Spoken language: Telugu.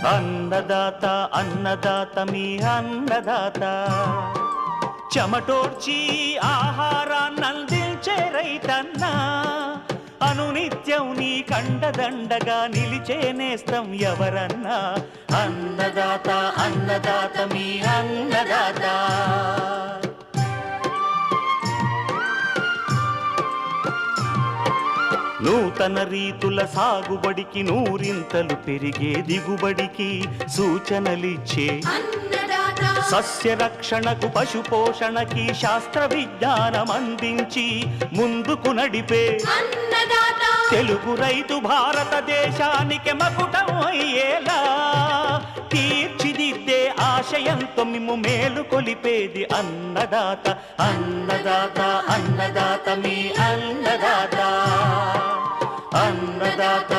అన్నదాత అన్నదాత మీ అన్నదాత చెమటోడ్చి ఆహారాన్నందించే రైతన్నా అనునిత్యం నీ కండదండగా నిలిచే నేస్తం ఎవరన్నా అన్నదాత అన్నదాత మీ అన్నదాత నూతన రీతుల సాగుబడికి నూరింతలు పెరిగే దిగుబడికి సూచనలిచ్చే సస్య రక్షణకు పశు పోషణకి శాస్త్ర విజ్ఞానం అందించి ముందుకు నడిపే తెలుగు రైతు భారతదేశానికి మకుటం అయ్యేలా తీర్చిదిద్దే ఆశయంతో మిమ్ము మేలు కొలిపేది అన్నదాత అన్నదాత అన్నదాత మీ అన్నదాత అన్నదాత